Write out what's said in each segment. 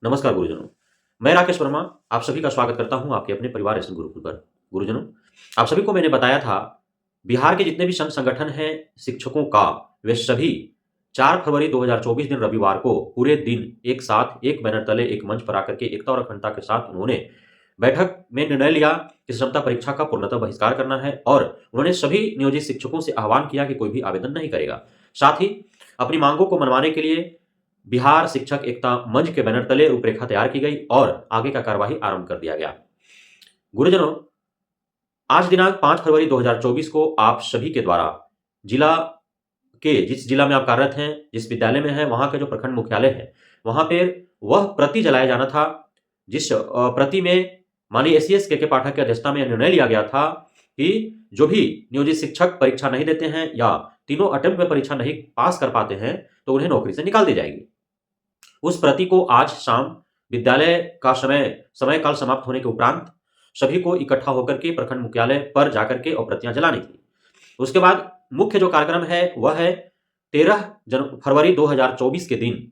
नमस्कार गुरुजनों। मैं राकेश वर्मा आप सभी का स्वागत करता हूं आपके अपने परिवार एसएन गुरुकुल पर। गुरुजनों, आप सभी को मैंने बताया था बिहार के जितने भी संघ संगठन हैं शिक्षकों का, वे सभी 4 फरवरी 2024 दिन रविवार को पूरे दिन एक साथ एक बैनर तले एक मंच पर आकर के एकता और अखंडता के साथ उन्होंने बैठक में निर्णय लिया कि क्षमता परीक्षा का पूर्णतः बहिष्कार करना है और उन्होंने सभी नियोजित शिक्षकों से आह्वान किया कि कोई भी आवेदन नहीं करेगा। साथ ही अपनी मांगों को मनवाने के लिए बिहार शिक्षक एकता मंच के बैनर तले रूपरेखा तैयार की गई और आगे का कार्यवाही आरंभ कर दिया गया। गुरुजनों, आज दिनांक 5 फरवरी 2024 को आप सभी के द्वारा जिला के जिस जिला में आप कार्यरत हैं, जिस विद्यालय में हैं, वहां का जो प्रखंड मुख्यालय है, वहां पे वह प्रति जलाया जाना था, जिस प्रति में माननीय एसीएस के पाठक की अध्यक्षता में यह निर्णय लिया गया था कि जो भी नियोजित शिक्षक परीक्षा नहीं देते हैं या तीनों अटेम्प्ट में परीक्षा नहीं पास कर पाते हैं, तो उन्हें नौकरी से निकाल दी जाएगी। उस प्रति को आज शाम विद्यालय का समय काल समाप्त होने के उपरांत सभी को इकट्ठा होकर के प्रखंड मुख्यालय पर जाकर के और प्रतियां जलानी थी। उसके बाद मुख्य जो कार्यक्रम है वह है 13 फरवरी 2024 के दिन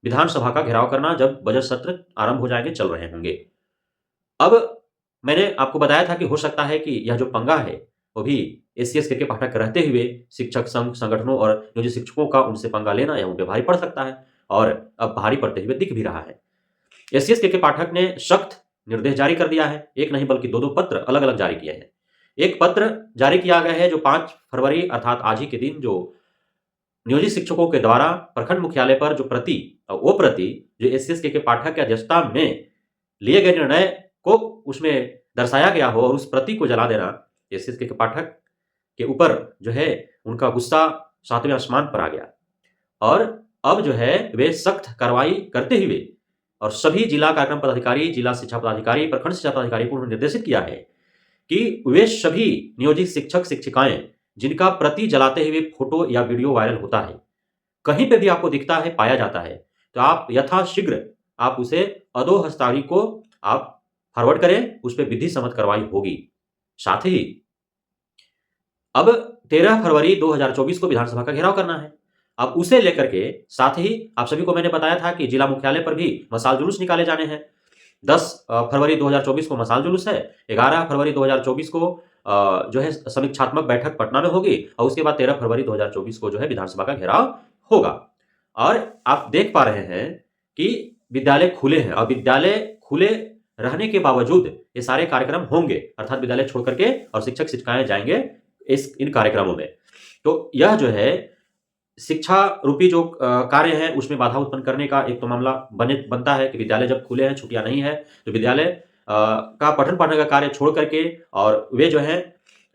विधानसभा का घेराव करना, जब बजट सत्र आरंभ हो जाएंगे, चल रहे होंगे। अब मैंने आपको बताया था कि हो सकता है कि यह जो पंगा है वो भी एसीएस के पाठक रहते हुए शिक्षक संघ संगठनों और नियोजित शिक्षकों का उनसे पंगा लेना या उन पे भारी पड़ सकता है और अब भारी पड़ते हुए दिख भी रहा है। एसीएस के पाठक ने सख्त निर्देश जारी कर दिया है। एक नहीं बल्कि दो पत्र अलग अलग जारी किए हैं। एक पत्र जारी किया गया है जो 5 फरवरी अर्थात आज ही के दिन जो नियोजित शिक्षकों के द्वारा प्रखंड मुख्यालय पर जो प्रति जो एसीएस के पाठक की अध्यक्षता में लिए गए निर्णय को उसमें दर्शाया गया हो और उस प्रति को जला देना, एसीएस के पाठक के ऊपर जो है उनका गुस्सा 7वें आसमान पर आ गया और अब जो है वे सख्त कार्रवाई करते हुए और सभी जिला कार्यक्रम पदाधिकारी, जिला शिक्षा पदाधिकारी, प्रखंड शिक्षा पदाधिकारी को उन्होंने निर्देशित किया है कि वे सभी नियोजित शिक्षक शिक्षिकाएं जिनका प्रति जलाते हुए फोटो या वीडियो वायरल होता है, कहीं पे भी आपको दिखता है, पाया जाता है, तो आप यथाशीघ्र आप उसे अधो हस्ताक्षरी को आप फॉरवर्ड करें, उस पर विधि सम्मत कार्रवाई होगी। साथ ही अब 13 फरवरी 2024 को विधानसभा का घेराव करना है। अब उसे लेकर के साथ ही आप सभी को मैंने बताया था कि जिला मुख्यालय पर भी मशाल जुलूस निकाले जाने हैं। 10 फरवरी 2024 को मशाल जुलूस है। 11 फरवरी 2024 को जो है समीक्षात्मक बैठक पटना में होगी और उसके बाद 13 फरवरी 2024 को जो है विधानसभा का घेराव होगा। और आप देख पा रहे हैं कि विद्यालय खुले हैं और विद्यालय खुले रहने के बावजूद ये सारे कार्यक्रम होंगे, अर्थात विद्यालय छोड़ करके और शिक्षक शिक्षिकाएं जाएंगे इन कार्यक्रमों में। तो यह जो है शिक्षा रूपी जो कार्य है उसमें बाधा उत्पन्न करने का एक तो मामला बनता है कि विद्यालय जब खुले हैं, छुट्टियां नहीं है, तो विद्यालय का पठन पाठन का कार्य छोड़ करके और वे जो है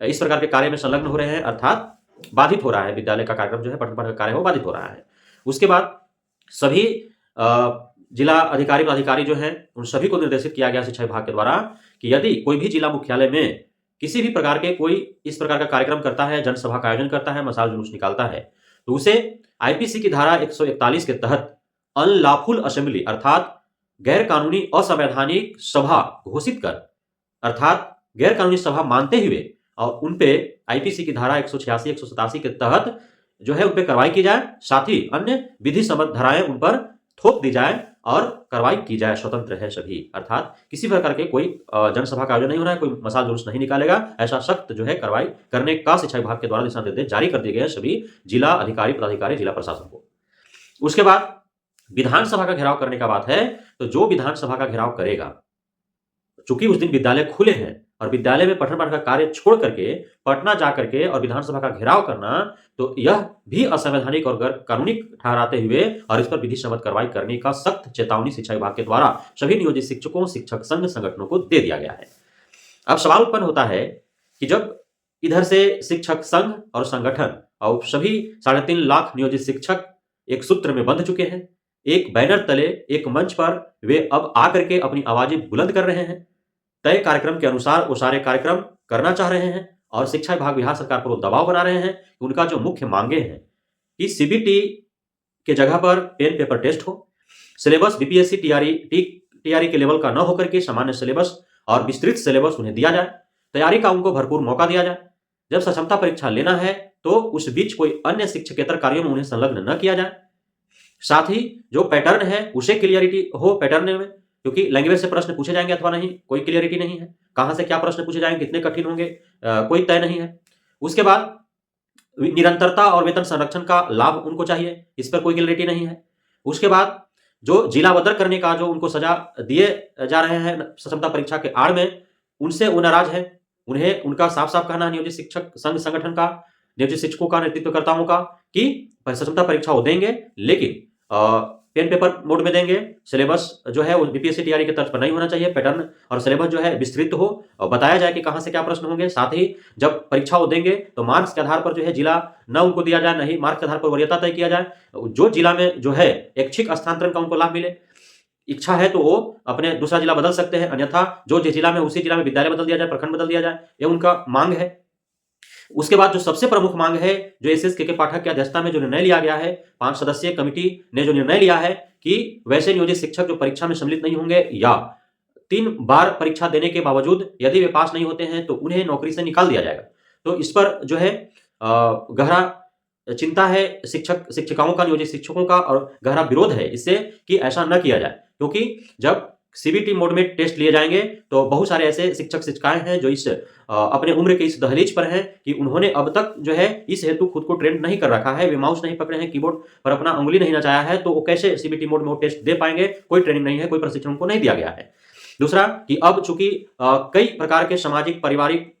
इस प्रकार के कार्य में संलग्न हो रहे हैं, अर्थात बाधित हो रहा है विद्यालय का कार्यक्रम, जो है पठन पाठन का कार्य हो बाधित हो रहा है। उसके बाद सभी जिला अधिकारी पदाधिकारी जो हैं उन सभी को निर्देशित किया गया शिक्षा विभाग के द्वारा कि यदि कोई भी जिला मुख्यालय में किसी भी प्रकार के कोई इस प्रकार का कार्यक्रम करता है, जनसभा का आयोजन करता है, मशाल जुलूस निकालता है, तो उसे आईपीसी की धारा 141 के तहत अनलॉफुल असेंबली अर्थात गैर कानूनी असंवैधानिक सभा घोषित कर, अर्थात गैर कानूनी सभा मानते हुए और उन पे आईपीसी की धारा 186 187 के तहत जो है उन पे कार्रवाई की जाए, साथ ही अन्य विधि सम्मत धाराएं उन पर थोप दी जाए और कार्रवाई की जाए। स्वतंत्र है सभी, अर्थात किसी प्रकार के कोई जनसभा का आयोजन नहीं हो रहा है, कोई मशाल जुलूस नहीं निकालेगा, ऐसा सख्त जो है कार्रवाई करने का शिक्षा विभाग के द्वारा दिशा निर्देश जारी कर दिए गए हैं सभी जिला अधिकारी पदाधिकारी, जिला प्रशासन को। उसके बाद विधानसभा का घेराव करने का बात है, तो जो विधानसभा का घेराव करेगा, चूंकि उस दिन विद्यालय खुले हैं और विद्यालय में पठन पाठन का कार्य छोड़ करके पटना जा करके और विधानसभा का घेराव करना, तो यह भी असंवैधानिक और गैर कानूनी ठहराते हुए और इस पर विधि सम्मत कार्रवाई करने का सख्त चेतावनी शिक्षा विभाग के द्वारा सभी नियोजित शिक्षकों, शिक्षक संघ संगठनों को दे दिया गया है। अब सवाल उत्पन्न होता है कि जब इधर से शिक्षक संघ और संगठन और सभी 3.5 लाख नियोजित शिक्षक एक सूत्र में बंध चुके हैं, एक बैनर तले एक मंच पर वे अब आकर के अपनी आवाजें बुलंद कर रहे हैं, तय कार्यक्रम के अनुसार वो सारे कार्यक्रम करना चाह रहे हैं और शिक्षा विभाग बिहार सरकार पर वो दबाव बना रहे हैं कि उनका जो मुख्य मांगे हैं कि सीबीटी के जगह पर पेन पेपर टेस्ट हो, सिलेबस बीपीएससी टीआरई के लेवल का न होकर के सामान्य सिलेबस और विस्तृत सिलेबस उन्हें दिया जाए, तैयारी का उनको भरपूर मौका दिया जाए, जब सक्षमता परीक्षा लेना है तो उस बीच कोई अन्य शिक्षकेतर कार्यों में उन्हें संलग्न न किया जाए, साथ ही जो पैटर्न है उसे क्लियरिटी हो पैटर्न में, क्योंकि लैंग्वेज से प्रश्न पूछे जाएंगे अथवा नहीं, कोई क्लियरिटी नहीं है। कहां से क्या प्रश्न पूछे जाएंगे, कितने कठिन होंगे, कोई तय नहीं है। उसके बाद निरंतरता और वेतन संरक्षण का लाभ उनको चाहिए, इस पर कोई क्लियरिटी नहीं है। उसके बाद जो जिला बदर करने का जो उनको सजा दिए जा रहे हैं क्षमता परीक्षा के आड़ में, उनसे वो नाराज है। उन्हें उनका साफ साफ कहना है नियोजित शिक्षक संघ संगठन का, नियोजित शिक्षकों का, नेतृत्वकर्ताओं का, कि क्षमता परीक्षा वो देंगे, लेकिन पेन पेपर मोड में देंगे। सिलेबस जो है वो बीपीएससी टीआरई के तर्ज पर नहीं होना चाहिए। पैटर्न और सिलेबस जो है विस्तृत हो और बताया जाए कि कहां से क्या प्रश्न होंगे। साथ ही जब परीक्षा वो देंगे तो मार्क्स के आधार पर जो है जिला न उनको दिया जाए, नहीं मार्क्स के आधार पर वरीयता तय किया जाए। जो जिला में जो है ऐच्छिक स्थानांतरण का उनको लाभ मिले, इच्छा है तो वो अपने दूसरा जिला बदल सकते हैं, अन्यथा जो जिला में उसी जिला में विद्यालय बदल दिया जाए, प्रखंड बदल दिया जाए, ये उनका मांग है। उसके बाद जो सबसे प्रमुख मांग है, जो एसएस के पाठक की अध्यक्षता में जो निर्णय लिया गया है, 5 सदस्यीय कमेटी ने जो निर्णय लिया है कि वैसे नियोजित शिक्षक जो परीक्षा में सम्मिलित नहीं होंगे या 3 बार परीक्षा देने के बावजूद यदि वे पास नहीं होते हैं तो उन्हें नौकरी से निकाल दिया जाएगा। तो इस पर जो है गहरा चिंता है शिक्षक शिक्षिकाओं का, नियोजित शिक्षकों का, और गहरा विरोध है इससे कि ऐसा न किया जाए, क्योंकि जब सीबीटी मोड में टेस्ट लिए जाएंगे तो बहुत सारे ऐसे शिक्षक शिक्षिकाएं हैं जो इस अपने उम्र के इस दहलीज पर हैं कि उन्होंने अब तक जो है इस हेतु खुद को ट्रेंड नहीं कर रखा है, वे माउस नहीं पकड़े हैं, कीबोर्ड पर अपना उंगली नहीं नचाया है, तो वो कैसे सीबीटी मोड में वो टेस्ट दे पाएंगे। कोई ट्रेनिंग नहीं है, कोई प्रशिक्षण उनको नहीं दिया गया है। दूसरा कि अब चूंकि कई प्रकार के सामाजिक पारिवारिक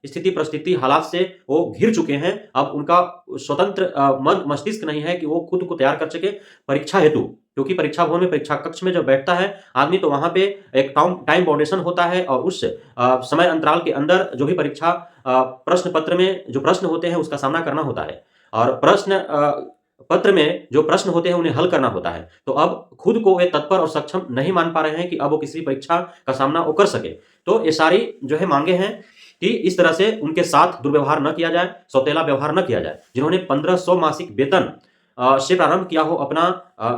स्थिति परिस्थिति हालात से वो घिर चुके हैं, अब उनका स्वतंत्र मन मस्तिष्क नहीं है कि वो खुद को तैयार कर सके परीक्षा हेतु, क्योंकि परीक्षा भवन में परीक्षा कक्ष में जब बैठता है आदमी तो वहां पे एक टाइम बाउंडेशन होता है और उस समय अंतराल के अंदर जो भी परीक्षा प्रश्न पत्र में जो प्रश्न होते हैं उसका सामना करना होता है, और प्रश्न पत्र में जो प्रश्न होते हैं उन्हें हल करना होता है। तो अब खुद को वे तत्पर और सक्षम नहीं मान पा रहे हैं कि अब वो किसी परीक्षा का सामना वो कर सके। तो ये सारी जो है मांगे हैं कि इस तरह से उनके साथ दुर्व्यवहार न किया जाए, सौतेला व्यवहार न किया जाए। जिन्होंने 1500 मासिक वेतन से प्रारंभ किया हो अपना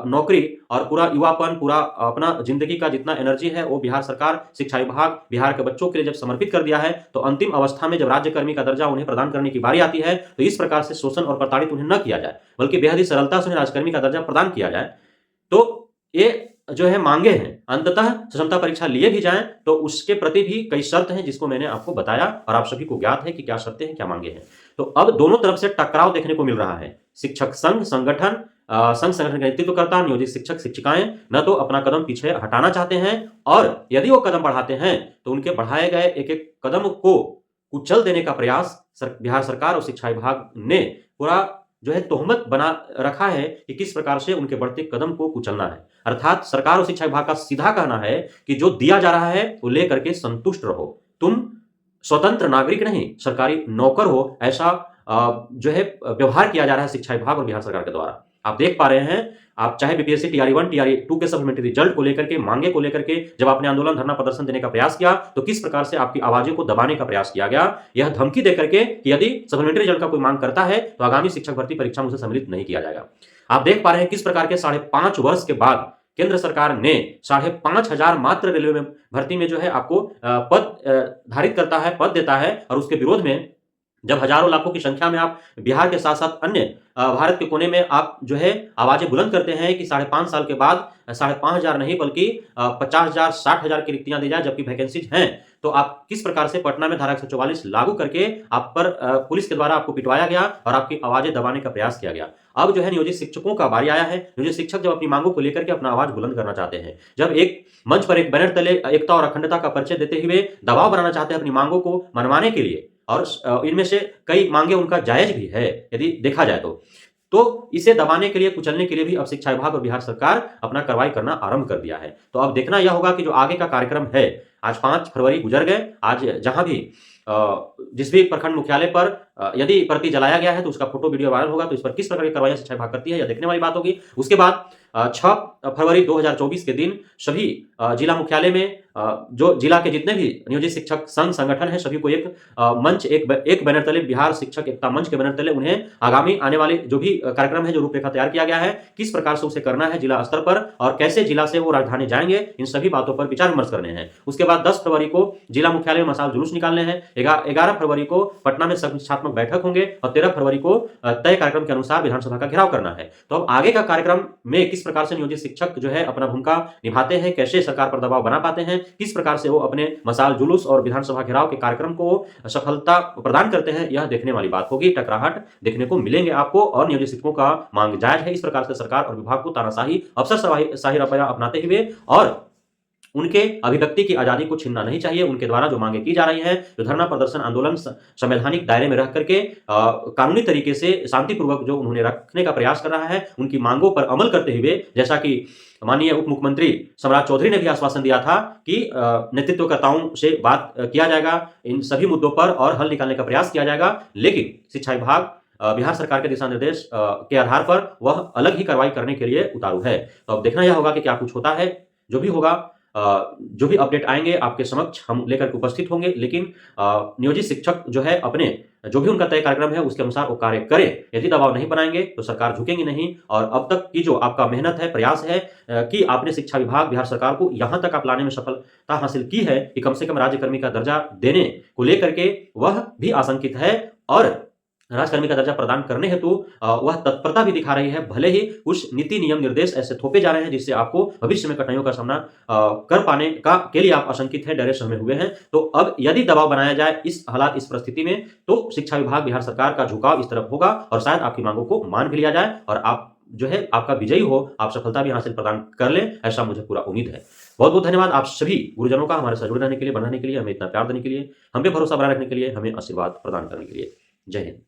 नौकरी, और पूरा युवापन, पूरा अपना जिंदगी का जितना एनर्जी है वो बिहार सरकार, शिक्षा विभाग, बिहार के बच्चों के लिए जब समर्पित कर दिया है, तो अंतिम अवस्था में जब राज्यकर्मी का दर्जा उन्हें प्रदान करने की बारी आती है तो इस प्रकार से शोषण और प्रताड़ित उन्हें न किया जाए, बल्कि बेहद ही सरलता से उन्हें राजकर्मी का दर्जा प्रदान किया जाए। तो ये जो है मांगे हैं, अंततः क्षमता परीक्षा लिए भी जाएं तो उसके प्रति भी कई शर्त हैं जिसको मैंने आपको बताया और आप सभी को ज्ञात है कि क्या शर्तें हैं, क्या मांगे हैं। तो अब दोनों तरफ से टकराव देखने को मिल रहा है। शिक्षक संघ संगठन, संघ संगठन का नेतृत्वकर्ता, नियोजित शिक्षक शिक्षिकाएं न तो अपना कदम पीछे हटाना चाहते हैं, और यदि वो कदम बढ़ाते हैं तो उनके बढ़ाए गए एक एक कदम को कुचल देने का प्रयास बिहार सरकार और शिक्षा विभाग ने पूरा जो है तोहमत बना रखा है कि किस प्रकार से उनके बढ़ते कदम को कुचलना है। अर्थात सरकार और शिक्षा विभाग का सीधा कहना है कि जो दिया जा रहा है वो लेकर के संतुष्ट रहो, तुम स्वतंत्र नागरिक नहीं सरकारी नौकर हो, ऐसा जो है व्यवहार किया जा रहा है शिक्षा विभाग और बिहार सरकार के द्वारा। आप देख पा रहे हैं, आप चाहे बीपीएससी टीआरई 1 टीआरई 2 के सप्लीमेंट्री रिजल्ट को लेकर के, मांगे को लेकर के जब आपने आंदोलन धरना प्रदर्शन देने का प्रयास किया तो किस प्रकार से आपकी आवाजों को दबाने का प्रयास किया गया, यह धमकी देकर के कि यदि सप्लीमेंट्री रिजल्ट का कोई मांग करता है तो आगामी शिक्षक भर्ती परीक्षा में उसे सम्मिलित नहीं किया जाएगा। आप देख पा रहे हैं किस प्रकार के 5.5 वर्ष के बाद केंद्र सरकार ने 5,500 मात्र रेलवे में भर्ती में जो है आपको पद धारित करता है, पद देता है, और उसके विरोध में जब हजारों लाखों की संख्या में आप बिहार के साथ साथ अन्य भारत के कोने में आप जो है आवाजें बुलंद करते हैं कि 5.5 साल के बाद 5,500 नहीं बल्कि 50,000 60,000 की रिक्तियां दी जाए जबकि वैकेंसीज हैं, तो आप किस प्रकार से पटना में धारा 144 लागू करके आप पर पुलिस के द्वारा आपको पिटवाया गया और आपकी आवाजें दबाने का प्रयास किया गया। अब जो है नियोजित शिक्षकों का बारी आया है। नियोजित शिक्षक जब अपनी मांगों को लेकर के अपना आवाज बुलंद करना चाहते हैं, जब एक मंच पर एक बैनर तले एकता और अखंडता का परिचय देते हुए दबाव बनाना चाहते हैं अपनी मांगों को मनवाने के लिए, और इनमें से कई मांगे उनका जायज भी है यदि देखा जाए तो इसे दबाने के लिए, कुचलने के लिए भी अब शिक्षा विभाग और बिहार सरकार अपना कार्रवाई करना आरंभ कर दिया है। तो अब देखना यह होगा कि जो आगे का कार्यक्रम है, आज 5 फरवरी गुजर गए, आज जहां भी जिस भी प्रखंड मुख्यालय पर यदि प्रति जलाया गया है तो उसका फोटो वीडियो वायरल होगा, तो इस पर किस प्रकार की कार्रवाई शिक्षा विभाग करती है यह देखने वाली बात होगी। उसके बाद 6 फरवरी 2024 के दिन सभी जिला मुख्यालय में जो जिला के जितने भी नियोजित शिक्षक संघ संगठन है सभी को एक मंच एक बैनर तले बिहार शिक्षक एकता मंच के बैनर तले उन्हें आगामी आने वाले जो भी कार्यक्रम है जो रूपरेखा तैयार किया गया है किस प्रकार से उसे करना है जिला स्तर पर और कैसे जिला से वो राजधानी जाएंगे इन सभी बातों पर विचार विमर्श करने हैं। उसके बाद 10 फरवरी को जिला मुख्यालय में मशाल जुलूस निकालने हैं। 11 फरवरी को पटना में समीक्षात्मक बैठक होंगे और 13 फरवरी को तय कार्यक्रम के अनुसार विधानसभा का घेराव करना है। तो अब आगे का कार्यक्रम में किस प्रकार से नियोजित शिक्षक जो है अपना भूमिका निभाते हैं, कैसे सरकार पर दबाव बना पाते हैं, किस प्रकार से वो अपने मशाल जुलूस और विधानसभा घेराव के कार्यक्रम को सफलता प्रदान करते हैं, यह देखने वाली बात होगी। टकराहट देखने को मिलेंगे आपको और नियोजित शिक्षकों का मांग जायज है। इस प्रकार से सरकार और विभाग को तानाशाही अफसरशाही रवैया अपनाते हुए और उनके अभिव्यक्ति की आजादी को छीनना नहीं चाहिए। उनके द्वारा जो मांगे की जा रही हैं, जो धरना प्रदर्शन आंदोलन संवैधानिक दायरे में रह करके कानूनी तरीके से शांतिपूर्वक जो उन्होंने रखने का प्रयास कर रहा है, उनकी मांगों पर अमल करते हुए जैसा कि माननीय उप मुख्यमंत्री सम्राट चौधरी ने भी आश्वासन दिया था कि नेतृत्वकर्ताओं से बात किया जाएगा इन सभी मुद्दों पर और हल निकालने का प्रयास किया जाएगा। लेकिन शिक्षा विभाग बिहार सरकार के दिशा निर्देश के आधार पर वह अलग ही कार्रवाई करने के लिए उतारू है। तो अब देखना यह होगा कि क्या कुछ होता है। जो भी होगा, जो भी अपडेट आएंगे आपके समक्ष हम लेकर के उपस्थित होंगे। लेकिन नियोजित शिक्षक जो है अपने जो भी उनका तय कार्यक्रम है उसके अनुसार वो कार्य करें। यदि दबाव नहीं बनाएंगे तो सरकार झुकेंगी नहीं। और अब तक की जो आपका मेहनत है, प्रयास है कि आपने शिक्षा विभाग बिहार सरकार को यहाँ तक आप लाने में सफलता हासिल की है कि कम से कम राज्यकर्मी का दर्जा देने को लेकर के वह भी आशंकित है और राजकर्मी का दर्जा प्रदान करने हेतु वह तत्परता भी दिखा रही है। भले ही कुछ नीति नियम निर्देश ऐसे थोपे जा रहे हैं जिससे आपको भविष्य में कठिनाइयों का सामना कर पाने के लिए आप आशंकित है, डरे सहमे हुए हैं। तो अब यदि दबाव बनाया जाए इस हालात इस परिस्थिति में तो शिक्षा विभाग बिहार सरकार का झुकाव इस तरफ होगा और शायद आपकी मांगों को मान भी लिया जाए और आप जो है आपका विजयी हो, आप सफलता भी हासिल प्रदान कर ले, ऐसा मुझे पूरा उम्मीद है। बहुत बहुत धन्यवाद आप सभी गुरुजनों का हमारे साथ जुड़े रहने के लिए, बढ़ाने के लिए, हमें इतना प्यार देने के लिए, हम पे भरोसा बनाए रखने के लिए, हमें आशीर्वाद प्रदान करने के लिए। जय हिंद।